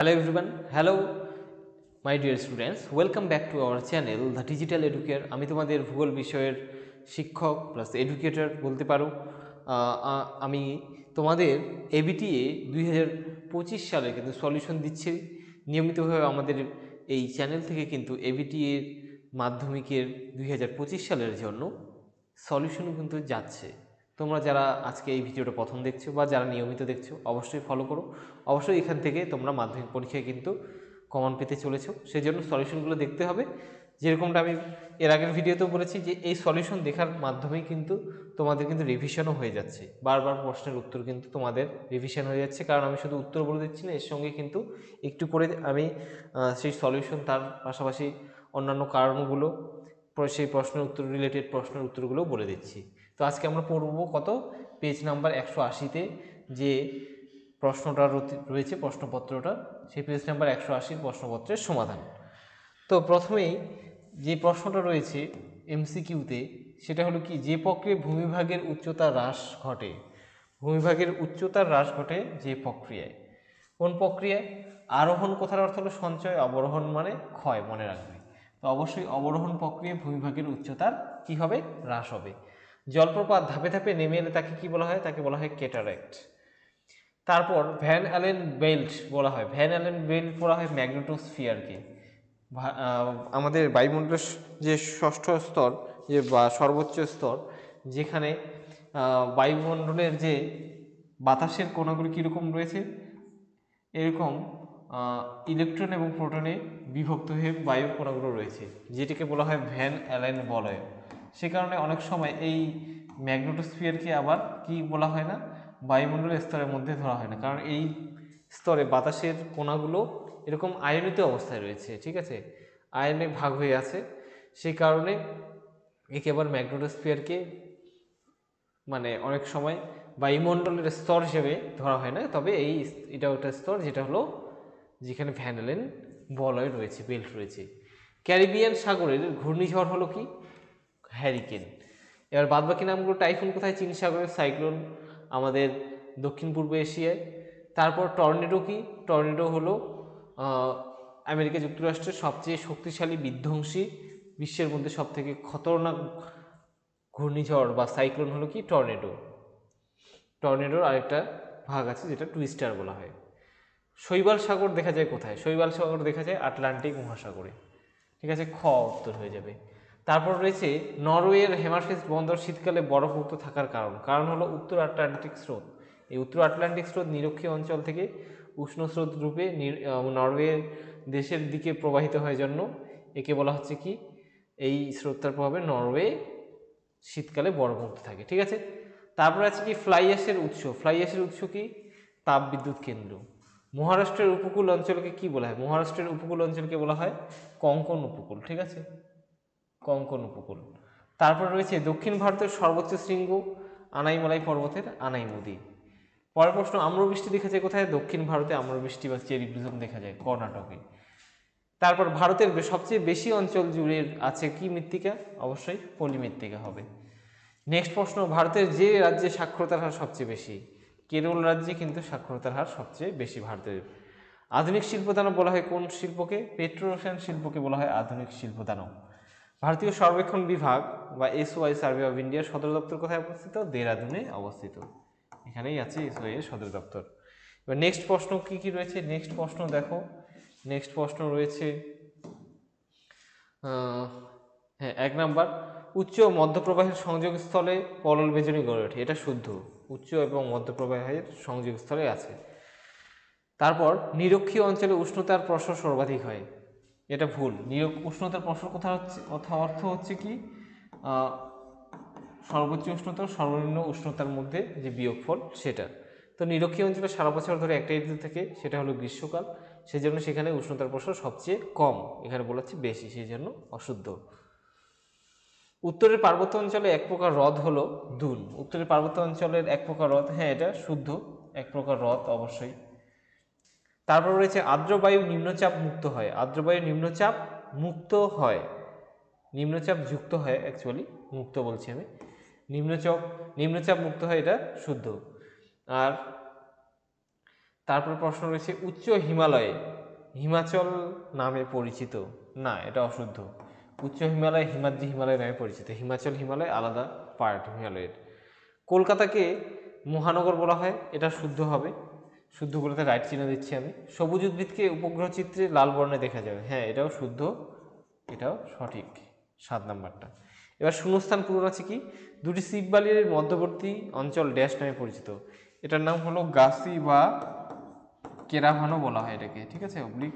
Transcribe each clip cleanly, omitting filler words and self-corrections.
Hello everyone, hello my dear students, welcome back to our channel The Digital Educator। আমি তোমাদের ভূগোল বিষয়ের শিক্ষক প্লাস এডুকেটর বলতে পারো। আমি তোমাদের এবিটিএ 2025 সালে কিন্তু সলিউশন দিচ্ছি নিয়মিতভাবে। আমাদের এই চ্যানেল থেকে কিন্তু এবিটিএ মাধ্যমিকের 2025 সালের জন্য সলিউশন কিন্তু যাচ্ছে। তোমরা যারা আজকে এই ভিডিওটা প্রথম দেখছো বা যারা নিয়মিত দেখছো অবশ্যই ফলো করো। অবশ্যই এখান থেকে তোমরা মাধ্যমিক পরীক্ষায় কিন্তু কমন পেতে চলেছো, সেই জন্য সলিউশনগুলো দেখতে হবে। যেরকমটা আমি এর আগের ভিডিওতেও বলেছি যে এই সলিউশন দেখার মাধ্যমেই কিন্তু তোমাদের কিন্তু রিভিশনও হয়ে যাচ্ছে। বারবার প্রশ্নের উত্তর কিন্তু তোমাদের রিভিশন হয়ে যাচ্ছে, কারণ আমি শুধু উত্তর বলে দিচ্ছি না, এর সঙ্গে কিন্তু একটু করে আমি সেই সলিউশন তার পাশাপাশি অন্যান্য কারণগুলো সেই প্রশ্নের উত্তর রিলেটেড প্রশ্নের উত্তরগুলো বলে দিচ্ছি। তো আজকে আমরা পড়ব কত পেজ নাম্বার 180-তে যে প্রশ্নটা রয়েছে প্রশ্নপত্রটা, সেই পেজ নাম্বার 180 প্রশ্নপত্রের সমাধান। তো প্রথমেই যে প্রশ্নটা রয়েছে এমসিকিউতে সেটা হলো কি, যে প্রক্রিয়ায় ভূমিভাগের উচ্চতা হ্রাস ঘটে। ভূমিভাগের উচ্চতার হ্রাস ঘটে যে প্রক্রিয়ায়, কোন প্রক্রিয়ায়? আরোহণ কথার অর্থ হলো সঞ্চয়, অবরোহণ মানে ক্ষয়, মনে রাখবে। তো অবশ্যই অবরোহণ প্রক্রিয়ায় ভূমিভাগের উচ্চতার কি হবে? হ্রাস হবে। জলপ্রপাত ধাপে ধাপে নেমে এলে তাকে কি বলা হয়? তাকে বলা হয় ক্যাটারাক্ট। তারপর ভ্যান অ্যালেন বেল্ট বলা হয়, ভ্যান অ্যালেন বেল্ট বলা হয় ম্যাগনেটোস্ফিয়ারকে। আমাদের বায়ুমণ্ডলের যে ষষ্ঠ স্তর, যে বা সর্বোচ্চ স্তর, যেখানে বায়ুমণ্ডলের যে বাতাসের কণাগুলি কীরকম রয়েছে, এরকম ইলেকট্রন এবং প্রোটনে বিভক্ত হয়ে বায়ুর কণাগুলো রয়েছে, যেটিকে বলা হয় ভ্যান অ্যালেন বলয়। সে কারণে অনেক সময় এই ম্যাগনেটোস্ফিয়ারকে আবার কি বলা হয় না, বায়ুমণ্ডলের স্তরের মধ্যে ধরা হয় না, কারণ এই স্তরে বাতাসের কণাগুলো এরকম আয়নিত অবস্থায় রয়েছে, ঠিক আছে, আয়নে ভাগ হয়ে আছে। সেই কারণে একে আবার ম্যাগনেটোস্ফিয়ারকে মানে অনেক সময় বায়ুমণ্ডলের স্তর হিসেবে ধরা হয় না, তবে এটা ওটা স্তর যেটা হলো যেখানে ভ্যান অ্যালেন বলয় রয়েছে, বেল্ট রয়েছে। ক্যারিবিয়ান সাগরের ঘূর্ণিঝড় হলো কি? হ্যারিকেন। এবার বাদবাকি নামগুলো, টাইফুন কোথায়? চীন সাগরের, সাইক্লোন আমাদের দক্ষিণ পূর্ব এশিয়ায়। তারপর টর্নেডো কি? টর্নেডো হলো আমেরিকা যুক্তরাষ্ট্রের সবচেয়ে শক্তিশালী বিধ্বংসী, বিশ্বের মধ্যে সবথেকে খতরনাক ঘূর্ণিঝড় বা সাইক্লোন হলো কি? টর্নেডো। টর্নেডোর আরেকটা ভাগ আছে যেটা টুইস্টার বলা হয়। শৈবাল সাগর দেখা যায় কোথায়? শৈবাল সাগর দেখা যায় আটলান্টিক মহাসাগরে, ঠিক আছে, খ উত্তর হয়ে যাবে। তারপর রয়েছে নরওয়ের হেমারফেস্ট বন্দর শীতকালে বরফমুক্ত থাকার কারণ। কারণ হলো উত্তর আটলান্টিক স্রোত। এই উত্তর আটলান্টিক স্রোত নিরক্ষীয় অঞ্চল থেকে উষ্ণ স্রোত রূপে নরওয়ে দেশের দিকে প্রবাহিত হয় জন্য একে বলা হচ্ছে কি, এই স্রোতটার প্রভাবে নরওয়ে শীতকালে বরফমুক্ত থাকে, ঠিক আছে। তারপরে আছে কি, ফ্লাই অ্যাশের উৎস। ফ্লাই অ্যাশের উৎস কি? তাপবিদ্যুৎ কেন্দ্র। মহারাষ্ট্রের উপকূল অঞ্চলকে কি বলা হয়? মহারাষ্ট্রের উপকূল অঞ্চলকে বলা হয় কঙ্কন উপকূল, ঠিক আছে, কঙ্কন উপকূল। তারপর রয়েছে দক্ষিণ ভারতের সর্বোচ্চ শৃঙ্গ আনাইমালাই পর্বতের আনাইমুদি। পরের প্রশ্ন, আম্রবৃষ্টি দেখা যায় কোথায়? দক্ষিণ ভারতে আম্রবৃষ্টি বা চেরি ব্লসম দেখা যায় কর্ণাটকে। তারপর ভারতের সবচেয়ে বেশি অঞ্চল জুড়ে আছে কি মৃত্তিকা? অবশ্যই পলি মৃত্তিকা হবে। নেক্সট প্রশ্ন, ভারতের যে রাজ্যে সাক্ষরতার হার সবচেয়ে বেশি? কেরল রাজ্যে কিন্তু সাক্ষরতার হার সবচেয়ে বেশি ভারতের। আধুনিক শিল্পদানব বলা হয় কোন শিল্পকে? পেট্রোরসায়ন শিল্পকে বলা হয় আধুনিক শিল্পদানব। ভারতীয় সর্বেক্ষণ বিভাগ বা এসওআই সার্ভে অফ ইন্ডিয়ার সদর দপ্তর কোথায় অবস্থিত? দেহরাদুনে অবস্থিত। এখানেই আছে এসওআই এর সদর দপ্তর। এবার নেক্সট প্রশ্ন কি কি রয়েছে? নেক্সট প্রশ্ন দেখো, নেক্সট প্রশ্ন রয়েছে হ্যাঁ 1 নাম্বার, উচ্চ ও মধ্যপ্রবাহের সংযোগস্থলে পলল বেজনী গড়ে ওঠে। এটা শুদ্ধ, উচ্চ এবং মধ্যপ্রবাহের সংযোগস্থলে আছে। তারপর নিরক্ষীয় অঞ্চলে উষ্ণতার প্রসর সর্বাধিক হয়। এটা ভুল। উষ্ণতার প্রসর অর্থ হচ্ছে কি, সর্বোচ্চ উষ্ণতা সর্বনিম্ন উষ্ণতার মধ্যে যে বিয়োগফল সেটা। তো নিরক্ষীয় অঞ্চলে সারা বছর ধরে একটাই ঋতু থাকে, সেটা হলো গ্রীষ্মকাল, সেই জন্য সেখানে উষ্ণতার প্রসর সবচেয়ে কম, এখানে বলেছে বেশি, সেই জন্য অশুদ্ধ। উত্তরের পার্বত্য অঞ্চলে এক প্রকার হ্রদ হলো দুন। উত্তরের পার্বত্য অঞ্চলের এক প্রকার হ্রদ, হ্যাঁ এটা শুদ্ধ, এক প্রকার হ্রদ অবশ্যই। তারপর রয়েছে আর্দ্রবায়ু নিম্নচাপ মুক্ত হয়। আর্দ্রবায়ু নিম্নচাপ মুক্ত হয়, নিম্নচাপ যুক্ত হয়, অ্যাকচুয়ালি মুক্ত বলছি আমি, নিম্নচাপ মুক্ত হয়, এটা শুদ্ধ। আর তারপর প্রশ্ন রয়েছে উচ্চ হিমালয়ে হিমাচল নামে পরিচিত, না এটা অশুদ্ধ। উচ্চ হিমালয় হিমাদ্রি হিমালয় নামে পরিচিত, হিমাচল হিমালয় আলাদা পার্ট হিমালয়ের। কলকাতাকে মহানগর বলা হয়, এটা শুদ্ধ হবে, শুদ্ধ করতে রাইট চিহ্ন দিচ্ছি আমি। সবুজ উদ্ভিদকে উপগ্রহ চিত্রে লাল বর্ণে দেখা যাবে, হ্যাঁ এটাও শুদ্ধ, এটাও সঠিক 7 নাম্বারটা। এবার শূন্যস্থান পূরণ আছে কি, দুটি শিববালির মধ্যবর্তী অঞ্চল ড্যাশ নামে পরিচিত, এটার নাম হলো গাসি বা কেরাভানও বলা হয় এটাকে, ঠিক আছে, অবলিক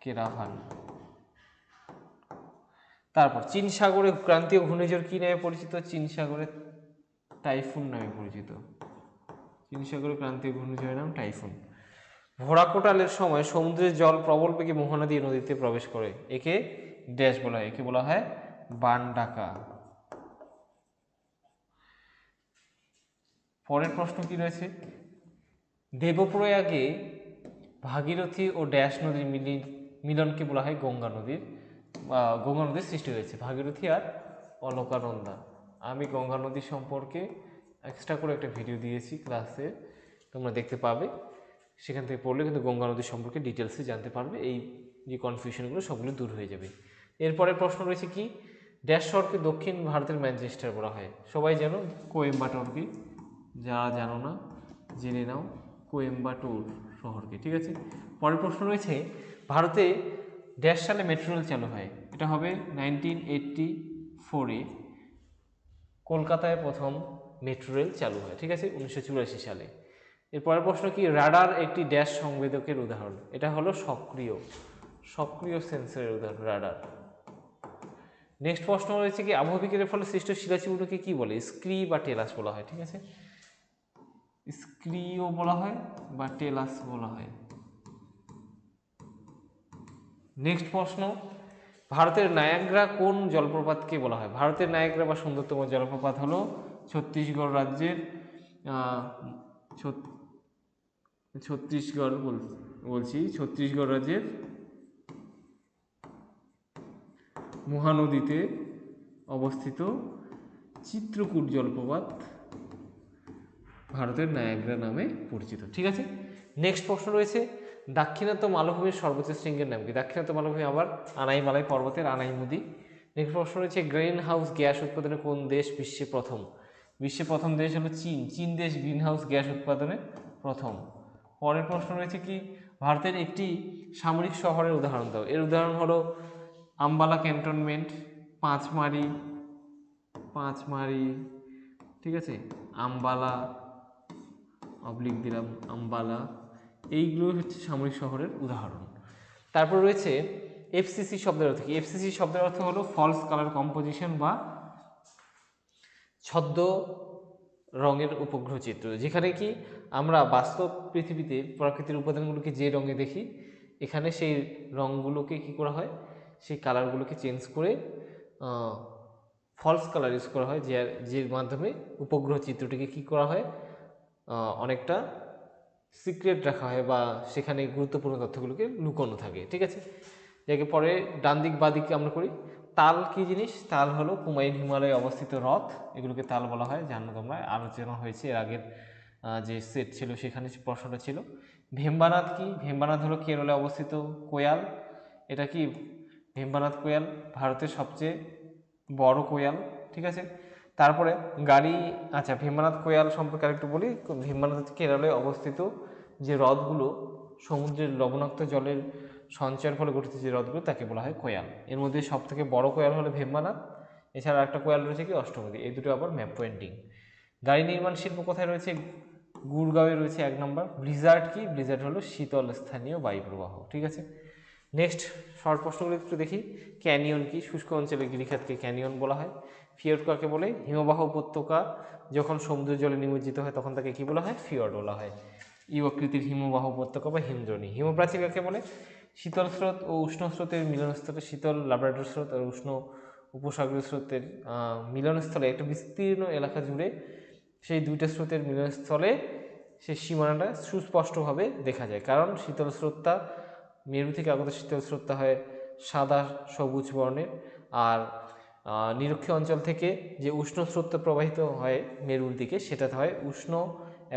কেরাভান। তারপর চীন সাগরে ক্রান্তীয় ঘূর্ণিঝড় কি নামে পরিচিত, চীন সাগরে টাইফুন নামে পরিচিত, চীন সাগরে ক্রান্তীয় ঘূর্ণিঝড়ের নাম টাইফুন। ভোড়াকোটালের সময় সমুদ্রের জল প্রবল বেগে মোহনা দিয়ে নদীতে প্রবেশ করে, একে ড্যাশ বলা হয়, একে বলা হয় বান ডাকা। পরের প্রশ্ন কি রয়েছে, দেবপ্রয়াগে ভাগীরথী ও ড্যাশ নদীর মিলনকে বলা হয় গঙ্গা নদীর, গঙ্গা নদীর সৃষ্টি হয়েছে, ভাগীরথী আর অলকানন্দা। আমি গঙ্গা নদী সম্পর্কে এক্সট্রা করে একটা ভিডিও দিয়েছি ক্লাসে, তোমরা দেখতে পাবে, সেখান থেকে পড়লে কিন্তু গঙ্গা নদী সম্পর্কে ডিটেলসে জানতে পারবে, এই যে কনফিউশনগুলো সবগুলো দূর হয়ে যাবে। এরপরের প্রশ্ন রয়েছে কি, ড্যাশ শহরকে দক্ষিণ ভারতের ম্যানচেস্টার বলা হয়, সবাই জানো কোয়েম্বাটোরকে, যারা জানো না জেনে নাও কোয়েম্বাটোর শহরকে, ঠিক আছে। পরের প্রশ্ন রয়েছে ভারতে ড্যাশ সালে মেট্রো রেল চালু হয়, এটা হবে 1984-এ কলকাতায় প্রথম মেট্রো রেল চালু হয়, ঠিক আছে, 1984 সালে। এরপরের প্রশ্ন কি, রাডার একটি ড্যাশ সংবেদকের উদাহরণ, এটা হলো সক্রিয় সেন্সরের উদাহরণ রাডার। নেক্সট প্রশ্ন রয়েছে কি, আবহবিকারের ফলে সৃষ্ট শিলাচূর্ণকে কি বলে, স্ক্রি বা টেলাস বলা হয়, ঠিক আছে, স্ক্রিও বলা হয় বা টেলাস বলা হয়। নেক্সট প্রশ্ন, ভারতের নায়াগ্রা কোন জলপ্রপাতকে বলা হয়, ভারতের নায়াগ্রা বা সুন্দরতম জলপ্রপাত হলো ছত্তিশগড় রাজ্যের ছত্তিশগড় রাজ্যের মহানদীতে অবস্থিত চিত্রকূট জলপ্রপাত ভারতের নায়াগ্রা নামে পরিচিত, ঠিক আছে। নেক্সট প্রশ্ন রয়েছে, দাক্ষিণাত্য মালভূমির সর্বোচ্চ শৃঙ্গের নাম কি, দাক্ষিণাত্য মালভূমি আবার আনাইমালাই পর্বতের আনাইমুদি। নেক্সট প্রশ্ন রয়েছে, গ্রিন হাউস গ্যাস উৎপাদনে কোন দেশ বিশ্বে প্রথম, বিশ্বে প্রথম দেশ হলো চীন দেশ গ্রিন হাউস গ্যাস উৎপাদনে প্রথম। পরের প্রশ্ন রয়েছে কি, ভারতের একটি সামরিক শহরের উদাহরণ দাও, এর উদাহরণ হলো আম্বালা ক্যান্টনমেন্ট, পাঁচমারি, ঠিক আছে, আম্বালা অবলিক দিলাম আম্বালা, এইগুলো হচ্ছে সামরিক শহরের উদাহরণ। তারপর রয়েছে এফসিসি শব্দের অর্থ কি, এফসিসি শব্দের অর্থ হলো ফলস কালার কম্পোজিশন বা ছদ্ম রঙের উপগ্রহ চিত্র, যেখানে কি আমরা বাস্তব পৃথিবীতে প্রাকৃতিক উপাদানগুলোকে যে রঙে দেখি, এখানে সেই রঙগুলোকে কি করা হয়, সেই কালারগুলোকে চেঞ্জ করে ফলস কালার ইউজ করা হয়, যে মাধ্যমে উপগ্রহ চিত্রটিকে কি করা হয়, অনেকটা সিক্রেট রাখা হয় বা সেখানে গুরুত্বপূর্ণ তথ্যগুলোকে লুকোনো থাকে, ঠিক আছে। যাকে পরে ডান দিক বা দিকে আমরা করি, তাল কি জিনিস, তাল হলো কুমায়ুন হিমালয়ে অবস্থিত হ্রদ, এগুলোকে তাল বলা হয়, জানো তোমরা, আলোচনা হয়েছে এর আগের যে সেট ছিল সেখানে প্রশ্নটা ছিল। ভেম্বানাথ কি, ভেম্বানাথ হলো কেরলে অবস্থিত কোয়াল, এটা কি ভেম্বানাথ কোয়াল ভারতের সবচেয়ে বড় কোয়াল, ঠিক আছে। তারপরে আচ্ছা ভেম্বানাথ কোয়াল সম্পর্কে আরেকটু বলি, ভেম্বানাথ কেরলে অবস্থিত যে হ্রদগুলো সমুদ্রের লবণাক্ত জলের সঞ্চয়ের ফলে গঠিত যে হ্রদগুলো তাকে বলা হয় কোয়াল, এর মধ্যে সব থেকে বড় কোয়াল হলো ভেম্বানাথ, এছাড়া একটা কোয়াল রয়েছে কি অষ্টমতী, এই দুটো আবার ম্যাপ পয়েন্টিং। গাড়ি নির্মাণ শিল্প কোথায় রয়েছে, গুড়গাঁওয়ে রয়েছে 1 নম্বর। ব্লিজার্ড কি, ব্লিজার্ড হলো শীতল স্থানীয় বায়ুপ্রবাহ, ঠিক আছে। নেক্সট শর্ট প্রশ্নগুলো একটু দেখি, ক্যানিয়ন কি, শুষ্ক অঞ্চলে গিরিখাতকে ক্যানিয়ন বলা হয়। ফিয়র্ড কাকে বলে, হিমবাহ উপত্যকা যখন সমুদ্রের জলে নিমজ্জিত হয় তখন তাকে কি বলা হয়, ফিয়র্ড বলা হয়। ইউ আকৃতির হিমবাহ উপত্যকা বা হিমদ্রোণী। হিমপ্রাচীর কাকে বলে, শীতল স্রোত ও উষ্ণ স্রোতের মিলনস্থলে, শীতল লাব্রাডর স্রোত আর উষ্ণ উপসাগরীয় স্রোতের মিলনস্থলে একটা বিস্তীর্ণ এলাকা জুড়ে সেই দুইটা স্রোতের মিলনস্থলে সেই সীমানাটা সুস্পষ্টভাবে দেখা যায়, কারণ শীতল স্রোতটা মেরু থেকে আগত শীতল স্রোতটা হয় সাদা সবুজ বর্ণের, আর নিরক্ষীয় অঞ্চল থেকে যে উষ্ণ স্রোতটা প্রবাহিত হয় মেরুর দিকে সেটা হয় উষ্ণ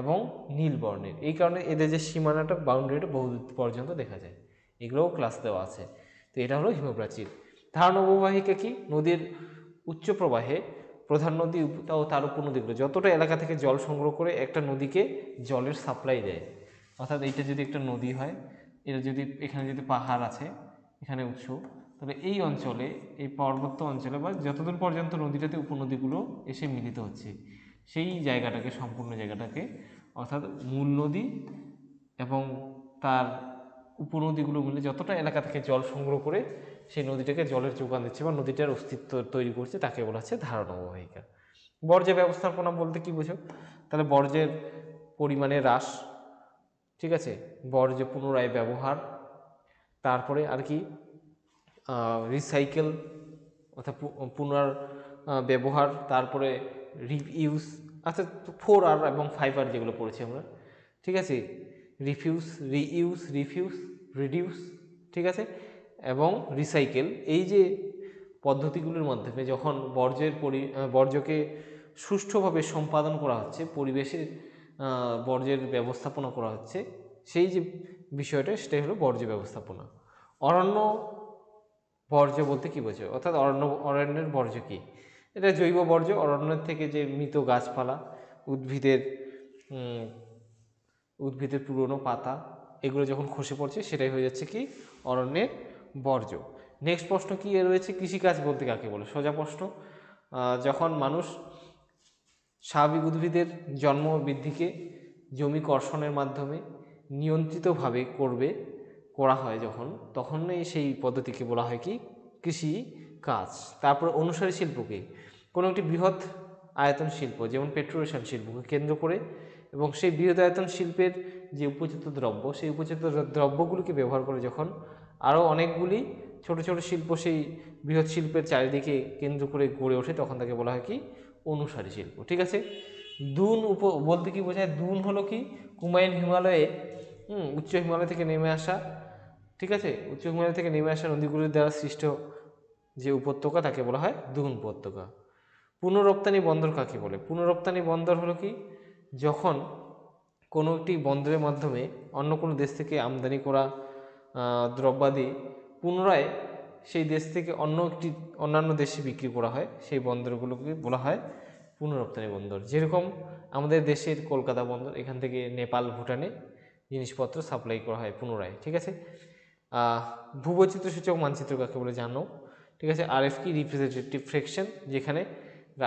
এবং নীল বর্ণের। এই কারণে এদের যে সীমানাটা বাউন্ডারিটা বহু পর্যন্ত দেখা যায়, এগুলোও ক্লাস দেওয়া আছে। তো এটা হলো হিমপ্রাচীর। ধারণ অববাহিকা কি? নদীর উচ্চ প্রবাহে প্রধান নদী ও তার উপনদীগুলো যতটা এলাকা থেকে জল সংগ্রহ করে একটা নদীকে জলের সাপ্লাই দেয়। অর্থাৎ এইটা যদি একটা নদী হয়, এটা যদি এখানে যদি পাহাড় আছে, এখানে উৎস, তবে এই অঞ্চলে, এই পার্বত্য অঞ্চলে বা যতদূর পর্যন্ত নদীটাতে উপনদীগুলো এসে মিলিত হচ্ছে, সেই জায়গাটাকে, সম্পূর্ণ জায়গাটাকে, অর্থাৎ মূল নদী এবং তার উপনদীগুলো মিলে যতটা এলাকা থেকে জল সংগ্রহ করে সেই নদীটাকে জলের যোগান দিচ্ছে বা নদীটার অস্তিত্ব তৈরি করছে, তাকে বলা হচ্ছে ধারণ অববাহিকা। বর্জ্য ব্যবস্থাপনা বলতে কি বোঝো? তাহলে বর্জ্যের পরিমাণে হ্রাস, ঠিক আছে, বর্জ্য পুনরায় ব্যবহার, তারপরে আর কি রিসাইকেল অর্থাৎ পুনর ব্যবহার, তারপরে রিইউজ, আচ্ছা 4R এবং 5R যেগুলো পড়েছি আমরা, ঠিক আছে, রিফিউজ, রিইউজ, রিডিউস, ঠিক আছে, এবং রিসাইকেল। এই যে পদ্ধতিগুলোর মাধ্যমে যখন বর্জ্যকে সুষ্ঠুভাবে সম্পাদন করা হচ্ছে, পরিবেশের বর্জ্যের ব্যবস্থাপনা করা হচ্ছে, সেই যে বিষয়টা, সেটাই হলো বর্জ্য ব্যবস্থাপনা। অরণ্য বর্জ্য বলতে কি বোঝো? অর্থাৎ অরণ্যের বর্জ্য কি? এটা জৈব বর্জ্য, অরণ্যের থেকে যে মৃত গাছপালা, উদ্ভিদের পুরনো পাতা, এগুলো যখন খসে পড়ছে, সেটাই হয়ে যাচ্ছে কি? অরণ্যের বর্জ্য। নেক্সট প্রশ্ন কি রয়েছে? কৃষিকাজ বলতে কাকে বলে? সোজা প্রশ্ন। যখন মানুষ স্বাভাবিক উদ্ভিদের জন্ম বৃদ্ধিকে জমি কর্ষণের মাধ্যমে নিয়ন্ত্রিতভাবে করা হয় যখন, তখনই সেই পদ্ধতিকে বলা হয় কি? কৃষি কাজ। তারপর অনুসারী শিল্পকে, কোনো একটি বৃহৎ আয়তন শিল্প, যেমন পেট্রোরেশন শিল্পকে কেন্দ্র করে এবং সেই বৃহৎ আয়তন শিল্পের যে উপচিত দ্রব্য, সেই উপচিত দ্রব্যগুলিকে ব্যবহার করে যখন আরও অনেকগুলি ছোট ছোট শিল্প সেই বৃহৎ শিল্পের চারিদিকে কেন্দ্র করে গড়ে ওঠে, তখন তাকে বলা হয় কি? অনুসারী শিল্প। ঠিক আছে। দুন বলতে কি বোঝায়? দুন হলো কি? কুমায়ুন হিমালয়ে উচ্চ হিমালয় থেকে নেমে আসা, ঠিক আছে, উচ্চ হিমালয় থেকে নেমে আসা নদীগুলির দ্বারা সৃষ্ট যে উপত্যকা, তাকে বলা হয় দুন উপত্যকা। পুনরপ্তানি বন্দর কাকে বলে? পুনরপ্তানি বন্দর হলো কি? যখন কোনো একটি বন্দরের মাধ্যমে অন্য কোনো দেশ থেকে আমদানি করা দ্রব্যাদি পুনরায় সেই দেশ থেকে অন্যান্য দেশে বিক্রি করা হয়, সেই বন্দরগুলোকে বলা হয় পুনরপ্তানি বন্দর। যেরকম আমাদের দেশের কলকাতা বন্দর, এখান থেকে নেপাল, ভুটানে জিনিসপত্র সাপ্লাই করা হয় পুনরায়। ঠিক আছে। ভূবৈচিত্র্য সূচক মানচিত্র কাকে বলে জানো? ঠিক আছে। RF কি? রিপ্রেজেন্টেটিভ ফ্র্যাকশন, যেখানে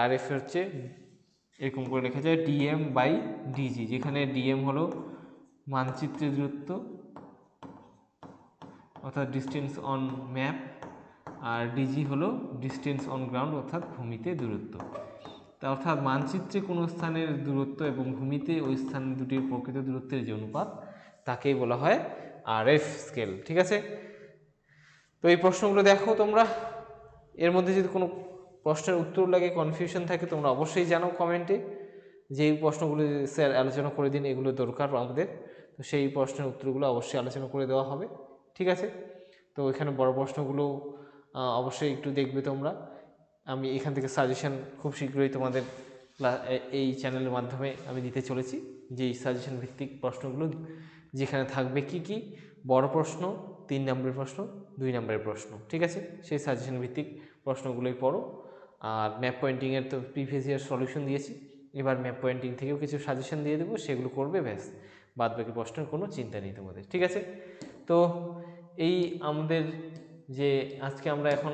RF হচ্ছে এরকম করে লেখা যায় dm/dg, যেখানে dm হলো মানচিত্রের দূরত্ব অর্থাৎ ডিস্টেন্স অন ম্যাপ, আর dg হলো ডিস্টেন্স অন গ্রাউন্ড অর্থাৎ ভূমিতে দূরত্ব। তা অর্থাৎ মানচিত্রে কোনো স্থানের দূরত্ব এবং ভূমিতে ওই স্থান দুটির প্রকৃত দূরত্বের যে অনুপাত, তাকেই বলা হয় RF স্কেল। ঠিক আছে। তো এই প্রশ্নগুলো দেখো তোমরা, এর মধ্যে যদি কোনো প্রশ্নের উত্তর লাগে, কনফিউশন থাকে, তোমরা অবশ্যই জানাও কমেন্টে যে এই প্রশ্নগুলো স্যার আলোচনা করে দিন, এগুলো দরকার আমাদের। তো সেই প্রশ্নের উত্তরগুলো অবশ্যই আলোচনা করে দেওয়া হবে। ঠিক আছে। তো এখানে বড় প্রশ্নগুলো অবশ্যই একটু দেখবে তোমরা। আমি এখান থেকে সাজেশন খুব শীঘ্রই তোমাদের এই চ্যানেলের মাধ্যমে আমি দিতে চলেছি, যে এই সাজেশন ভিত্তিক প্রশ্নগুলো, যেখানে থাকবে কি কি? বড় প্রশ্ন, 3 নম্বরের প্রশ্ন, 2 নম্বরের প্রশ্ন। ঠিক আছে। সেই সাজেশন ভিত্তিক প্রশ্নগুলোই পড়ো। আর ম্যাপ পয়েন্টিংয়ের তো প্রিভিয়াস ইয়ার সলিউশন দিয়েছি, এবার ম্যাপ পয়েন্টিং থেকেও কিছু সাজেশন দিয়ে দেবো, সেগুলো করবে, ব্যাস, বাদ বাকি প্রশ্নের কোনো চিন্তা নেই তোমাদের। ঠিক আছে। তো এই আমাদের যে আজকে আমরা এখন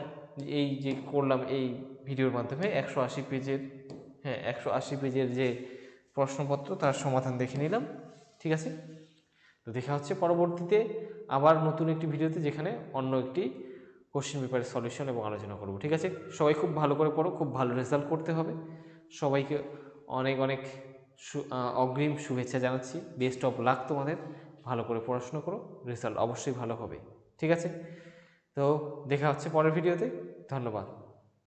এই যে করলাম এই ভিডিওর মাধ্যমে 180 পেজের 180 পেজের যে প্রশ্নপত্র, তার সমাধান দেখে নিলাম। ঠিক আছে। তো দেখা হচ্ছে পরবর্তীতে আবার নতুন একটি ভিডিওতে, যেখানে অন্য একটি কোশ্চেন পেপারের সলিউশন এবং আলোচনা করব। ঠিক আছে। সবাই খুব ভালো করে পড়ো, খুব ভালো রেজাল্ট করতে হবে। সবাইকে অনেক অনেক অগ্রিম শুভেচ্ছা জানাচ্ছি। বেস্ট অফ লাক তোমাদের। ভালো করে পড়াশোনা করো, রেজাল্ট অবশ্যই ভালো হবে। ঠিক আছে। তো দেখা হচ্ছে পরের ভিডিওতে। ধন্যবাদ।